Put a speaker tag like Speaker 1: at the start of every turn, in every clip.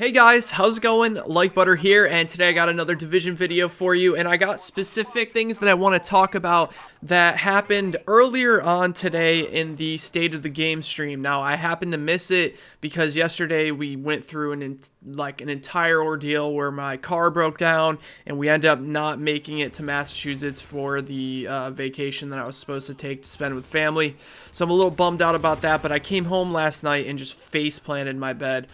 Speaker 1: Hey guys, how's it going? Like Butter here, and today I got another Division video for you, and I got specific things that I want to talk about that happened earlier on today in the State of the Game stream. Now, I happened to miss it because yesterday we went through an entire ordeal where my car broke down, and we ended up not making it to Massachusetts for the vacation that I was supposed to take to spend with family. So I'm a little bummed out about that, but I came home last night and just face planted in my bed,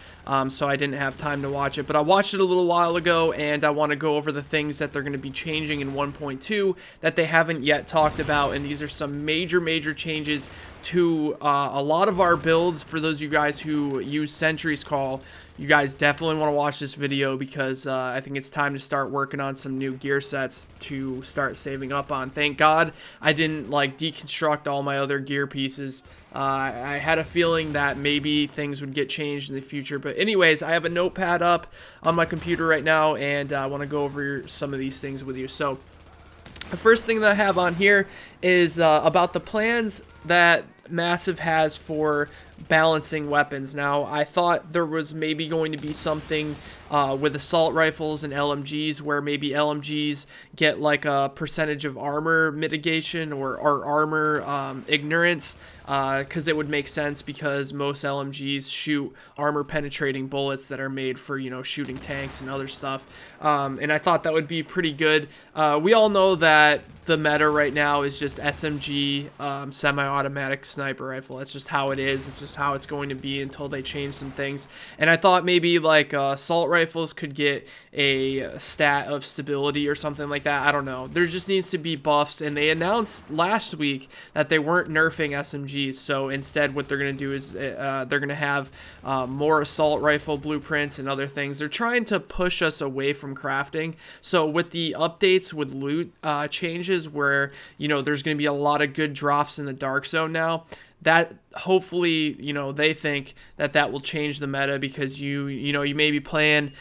Speaker 1: so I didn't have time to watch it. But I watched it a little while ago, and I want to go over the things that they're going to be changing in 1.2 that they haven't yet talked about, and these are some major changes to a lot of our builds. For those of you guys who use Sentry's Call, you guys definitely want to watch this video because I think it's time to start working on some new gear sets to start saving up on. Thank God I didn't deconstruct all my other gear pieces. I had a feeling that maybe things would get changed in the future, but anyways, I have a notepad up on my computer right now, and I want to go over some of these things with you. So the first thing that I have on here is about the plans that Massive has for balancing weapons. Now, I thought there was maybe going to be something with assault rifles and LMGs where maybe LMGs get like a percentage of armor mitigation or armor ignorance, because it would make sense because most LMGs shoot armor penetrating bullets that are made for, you know, shooting tanks and other stuff. And I thought that would be pretty good. We all know that the meta right now is just SMG, semi-automatic sniper rifle. That's just how it is. It's just how it's going to be until they change some things. And I thought maybe like assault rifles could get a stat of stability or something like that. I don't know. There just needs to be buffs, and they announced last week that they weren't nerfing SMGs. So instead what they're going to do is they're going to have more assault rifle blueprints and other things. They're trying to push us away from crafting. So with the updates with loot changes where, you know, there's going to be a lot of good drops in the dark zone now, that hopefully, you know, they think that that will change the meta, because you know, you may be playing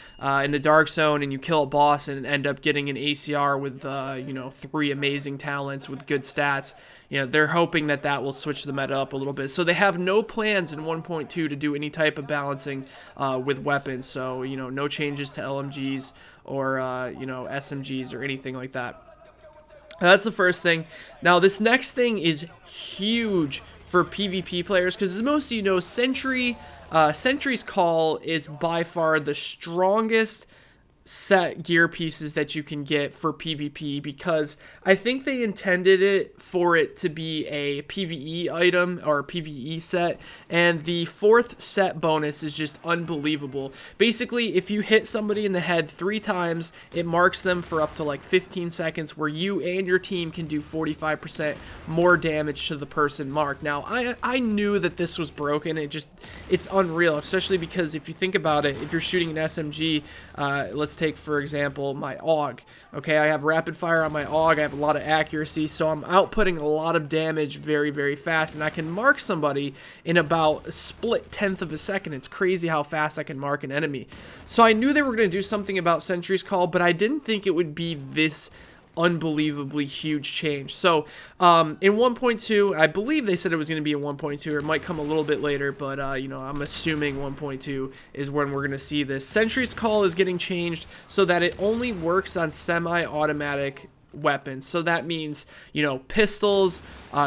Speaker 1: in the dark zone and you kill a boss and end up getting an ACR with you know, 3 amazing talents with good stats. You know, they're hoping that that will switch the meta up a little bit. So they have no plans in 1.2 to do any type of balancing with weapons. So, you know, no changes to LMGs or you know, SMGs or anything like that. That's the first thing. Now, this next thing is huge for PvP players, because as most of you know, Sentry's Call is by far the strongest set gear pieces that you can get for PvP, because I think they intended it for it to be a PvE item or a PvE set, and the 4th set bonus is just unbelievable. Basically, if you hit somebody in the head 3 times, it marks them for up to like 15 seconds, where you and your team can do 45% more damage to the person marked. Now, I knew that this was broken. It's unreal, especially because if you think about it, if you're shooting an SMG, let's take for example my AUG. Okay, I have rapid fire on my AUG, I have a lot of accuracy, so I'm outputting a lot of damage very fast, and I can mark somebody in about a split 10th of a second. It's crazy how fast I can mark an enemy. So I knew they were going to do something about Sentry's Call, but I didn't think it would be this unbelievably huge change. So in 1.2, I believe they said it was going to be in 1.2, or it might come a little bit later, but you know, I'm assuming 1.2 is when we're going to see this. Sentry's Call is getting changed so that it only works on semi-automatic weapons. So that means, you know, pistols,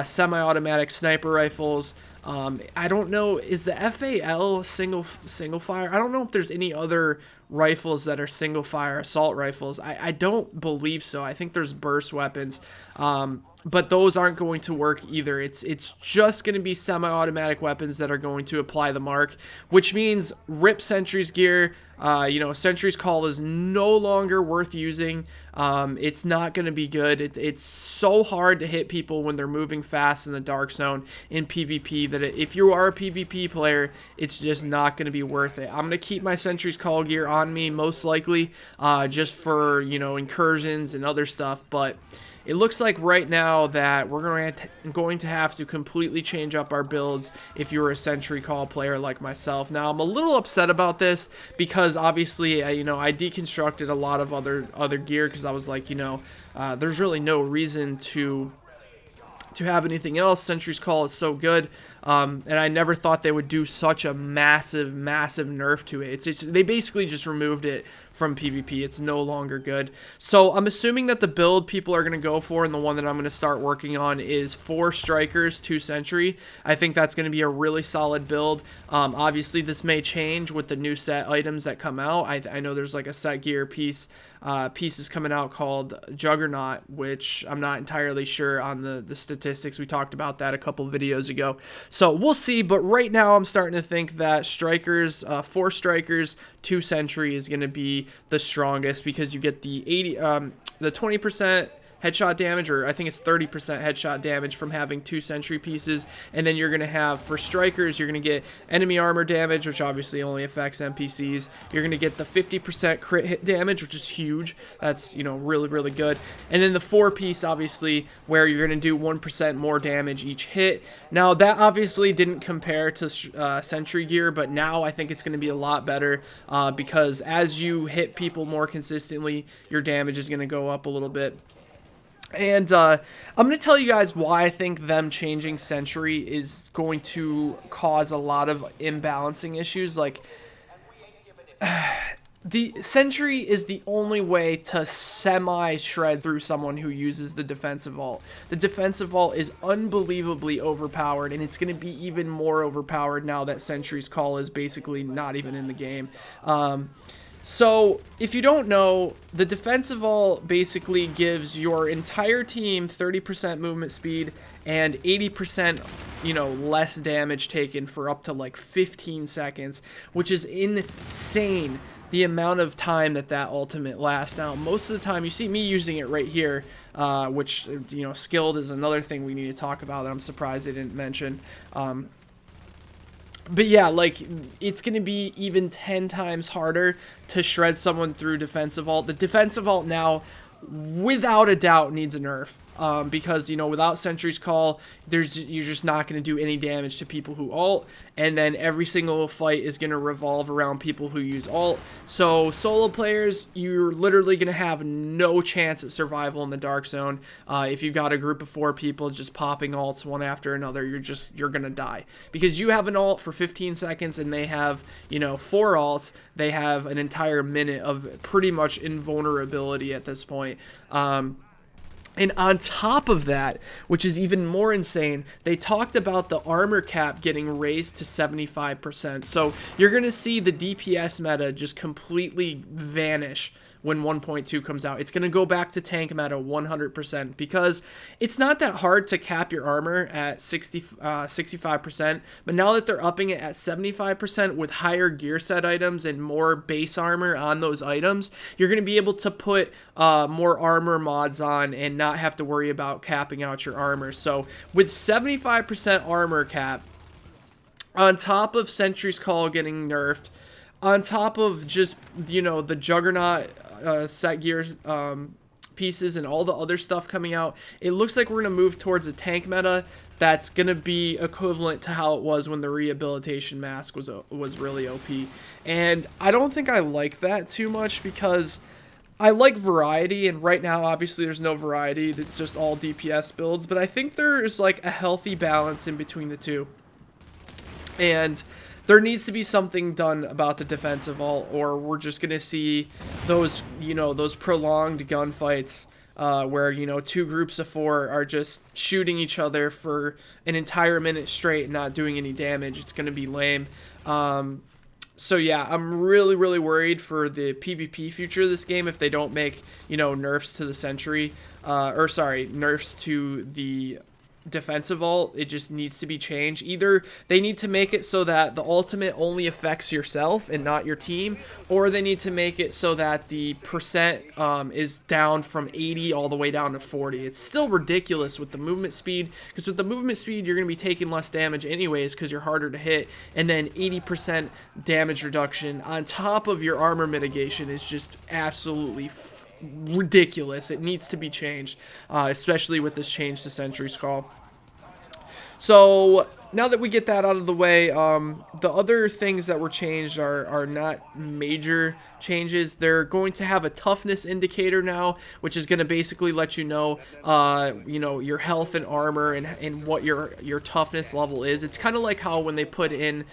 Speaker 1: semi-automatic sniper rifles. I don't know, is the FAL single fire? I don't know if there's any other rifles that are single fire assault rifles. I don't believe so. I think there's burst weapons, but those aren't going to work either. It's just going to be semi-automatic weapons that are going to apply the mark, which means rip Sentry's gear. You know, Sentry's Call is no longer worth using. It's not going to be good. It's so hard to hit people when they're moving fast in the dark zone in PvP that if you are a PvP player, it's just not going to be worth it. I'm going to keep my Sentry's Call gear on me most likely, just for, you know, incursions and other stuff, but it looks like right now that we're going to have to completely change up our builds if you're a Sentry Call player like myself. Now, I'm a little upset about this because obviously, you know, I deconstructed a lot of other gear because I was like, you know, there's really no reason to have anything else. Sentry's Call is so good. And I never thought they would do such a massive nerf to it. They basically just removed it from PvP. It's no longer good. So I'm assuming that the build people are going to go for, and the one that I'm going to start working on, is 4 strikers, 2 sentry. I think that's going to be a really solid build. Obviously this may change with the new set items that come out. I know there's like a set gear pieces coming out called Juggernaut, which I'm not entirely sure on the statistics. We talked about that a couple videos ago, so we'll see. But right now I'm starting to think that strikers, 4 strikers, 2 sentry is going to be the strongest, because you get the 20% headshot damage, or I think it's 30% headshot damage from having 2 sentry pieces. And then you're going to have, for strikers, you're going to get enemy armor damage, which obviously only affects NPCs. You're going to get the 50% crit hit damage, which is huge. That's, you know, really good. And then the 4-piece, obviously, where you're going to do 1% more damage each hit. Now, that obviously didn't compare to sentry gear, but now I think it's going to be a lot better, because as you hit people more consistently, your damage is going to go up a little bit. And I'm going to tell you guys why I think them changing Sentry is going to cause a lot of imbalancing issues. Like, the Sentry is the only way to semi-shred through someone who uses the defensive vault. The defensive vault is unbelievably overpowered, and it's going to be even more overpowered now that Sentry's Call is basically not even in the game. So, if you don't know, the defensive vault basically gives your entire team 30% movement speed and 80%, you know, less damage taken for up to like 15 seconds, which is insane, the amount of time that ultimate lasts. Now, most of the time, you see me using it right here, which, you know, skilled is another thing we need to talk about that I'm surprised they didn't mention. But yeah, like, it's going to be even 10 times harder to shred someone through defensive vault. The defensive vault now, without a doubt, needs a nerf. Because, you know, without Sentry's Call, you're just not going to do any damage to people who ult, and then every single fight is going to revolve around people who use ult. So solo players, you're literally going to have no chance at survival in the Dark Zone. If you've got a group of 4 people just popping ults one after another, you're going to die. Because you have an ult for 15 seconds and they have, you know, 4 ults. They have an entire minute of pretty much invulnerability at this point. And on top of that, which is even more insane, they talked about the armor cap getting raised to 75%. So you're going to see the DPS meta just completely vanish when 1.2 comes out. It's going to go back to tank meta 100%, because it's not that hard to cap your armor at 65%, but now that they're upping it at 75% with higher gear set items and more base armor on those items, you're going to be able to put more armor mods on and not have to worry about capping out your armor. So with 75% armor cap, on top of Sentry's Call getting nerfed, on top of just, you know, the Juggernaut set gear pieces and all the other stuff coming out, it looks like we're going to move towards a tank meta that's going to be equivalent to how it was when the rehabilitation mask was really OP. And I don't think I like that too much, because I like variety, and right now obviously there's no variety, it's just all DPS builds, but I think there's like a healthy balance in between the two. And there needs to be something done about the defensive vault, or we're just going to see those, you know, those prolonged gunfights where, you know, 2 groups of 4 are just shooting each other for an entire minute straight and not doing any damage. It's going to be lame. So yeah, I'm really worried for the PvP future of this game if they don't make, you know, nerfs to the Sentry, nerfs to the defensive ult. It just needs to be changed. Either they need to make it so that the ultimate only affects yourself and not your team, or they need to make it so that the percent is down from 80 all the way down to 40. It's still ridiculous with the movement speed, because with the movement speed you're going to be taking less damage anyways because you're harder to hit, and then 80% damage reduction on top of your armor mitigation is just absolutely ridiculous. It needs to be changed, especially with this change to Sentry's Call. So now that we get that out of the way, the other things that were changed are not major changes. They're going to have a toughness indicator now, which is going to basically let you know, your health and armor and what your toughness level is. It's kind of like how when they put in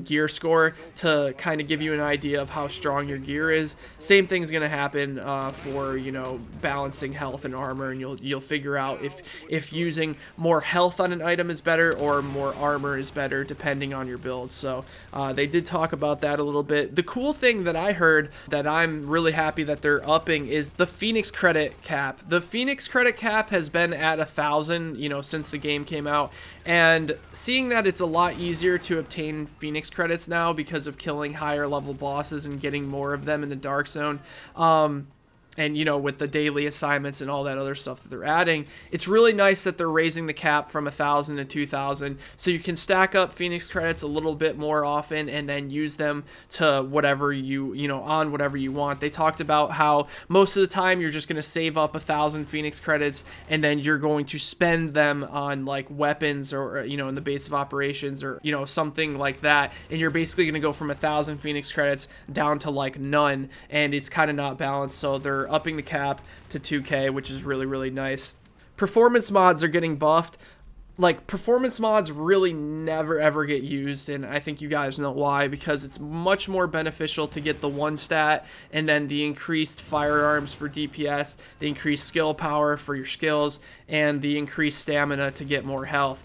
Speaker 1: gear score to kind of give you an idea of how strong your gear is. Same thing's going to happen for balancing health and armor, and you'll figure out if using more health on an item is better or more armor is better depending on your build. So they did talk about that a little bit. The cool thing that I heard that I'm really happy that they're upping is the Phoenix credit cap. The Phoenix credit cap has been at 1,000 since the game came out, and seeing that it's a lot easier to obtain Phoenix credits now because of killing higher level bosses and getting more of them in the Dark Zone, and with the daily assignments and all that other stuff that they're adding, it's really nice that they're raising the cap from 1,000 to 2,000, so you can stack up Phoenix credits a little bit more often and then use them to whatever on whatever you want. They talked about how most of the time you're just going to save up 1,000 Phoenix credits and then you're going to spend them on like weapons or in the base of operations or something like that, and you're basically going to go from 1,000 Phoenix credits down to like none, and it's kind of not balanced. So they're upping the cap to 2K, which is really, really nice. Performance mods are getting buffed. Like, performance mods really never ever get used, and I think you guys know why, because it's much more beneficial to get the one stat and then the increased firearms for DPS, the increased skill power for your skills, and the increased stamina to get more health.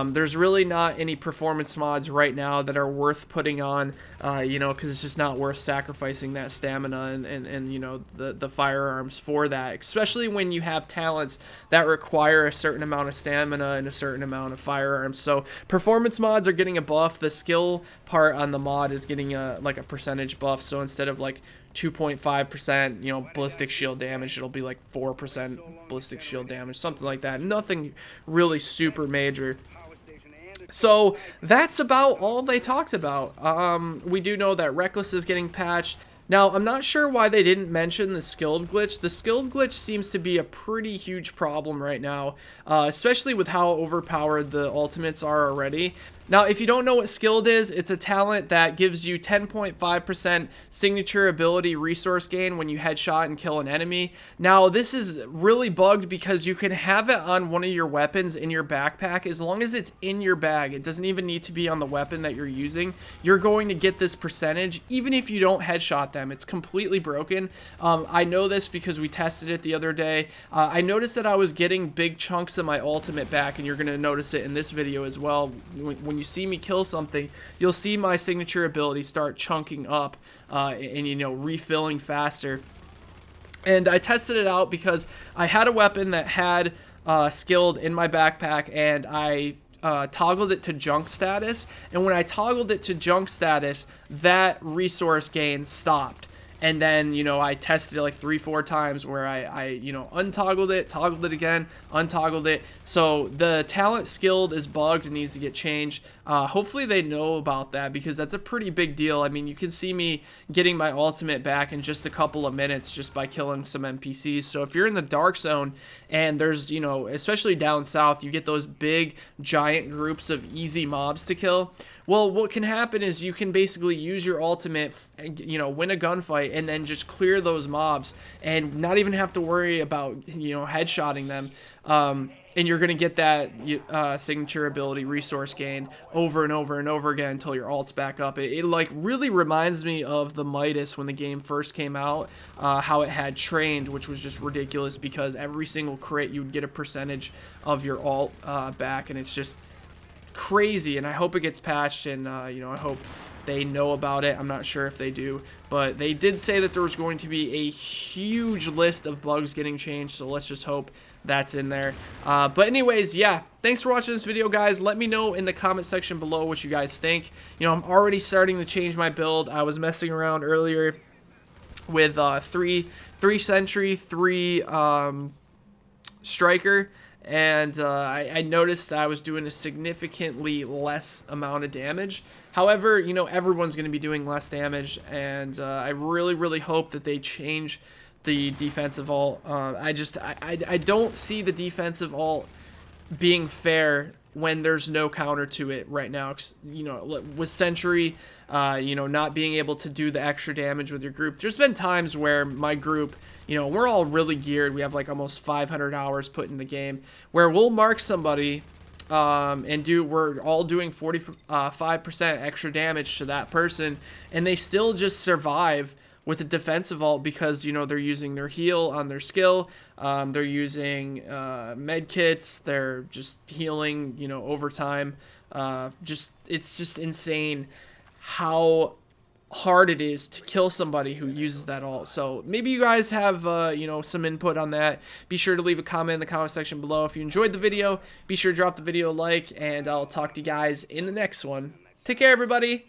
Speaker 1: There's really not any performance mods right now that are worth putting on, because it's just not worth sacrificing that stamina and the firearms for that, especially when you have talents that require a certain amount of stamina and a certain amount of firearms. So performance mods are getting a buff. The skill part on the mod is getting a percentage buff. So instead of like 2.5% ballistic shield damage, it'll be like 4% ballistic shield damage, something like that. Nothing really super major. So that's about all they talked about. We do know that Reckless is getting patched. Now, I'm not sure why they didn't mention the skilled glitch. The skilled glitch seems to be a pretty huge problem right now, especially with how overpowered the ultimates are already. Now, if you don't know what skilled is, it's a talent that gives you 10.5% signature ability resource gain when you headshot and kill an enemy. Now, this is really bugged because you can have it on one of your weapons in your backpack. As long as it's in your bag, it doesn't even need to be on the weapon that you're using. You're going to get this percentage even if you don't headshot them. It's completely broken. I know this because we tested it the other day. I noticed that I was getting big chunks of my ultimate back, and you're going to notice it in this video as well. When you see me kill something, you'll see my signature ability start chunking up and refilling faster. And I tested it out because I had a weapon that had skilled in my backpack, and I toggled it to junk status, and when I toggled it to junk status, that resource gain stopped. And then, I tested it like 3-4 times where I untoggled it, toggled it again, untoggled it. So the talent skilled is bugged and needs to get changed. Hopefully they know about that, because that's a pretty big deal. I mean, you can see me getting my ultimate back in just a couple of minutes just by killing some NPCs. So if you're in the Dark Zone and there's, especially down south, you get those big giant groups of easy mobs to kill. Well, what can happen is you can basically use your ultimate, win a gunfight, and then just clear those mobs and not even have to worry about, headshotting them. And you're going to get that signature ability resource gain over and over and over again until your ult's back up. It like really reminds me of the Midas when the game first came out, how it had trained, which was just ridiculous because every single crit you would get a percentage of your ult back, and it's just crazy. And I hope it gets patched, and I hope they know about it. I'm not sure if they do, but they did say that there was going to be a huge list of bugs getting changed, so let's just hope that's in there. But anyways, yeah, thanks for watching this video, guys. Let me know in the comment section below what you guys think. I'm already starting to change my build. I was messing around earlier with three Sentry, 3 Striker, and I noticed that I was doing a significantly less amount of damage. However, everyone's going to be doing less damage, and I really, really hope that they change the defensive ult. I don't see the defensive ult being fair when there's no counter to it right now. You know, with Sentry, you know, not being able to do the extra damage with your group. There's been times where my group, you know, we're all really geared. We have like almost 500 hours put in the game, where we'll mark somebody and we're all doing 45% extra damage to that person, and they still just survive with the defensive ult because, you know, they're using their heal on their skill, they're using med kits, they're just healing, you know, over time. It's just insane how hard it is to kill somebody who uses that ult. So maybe you guys have you know, some input on that. Be sure to leave a comment in the comment section below. If you enjoyed the video, be sure to drop the video a like, and I'll talk to you guys in the next one. Take care, everybody.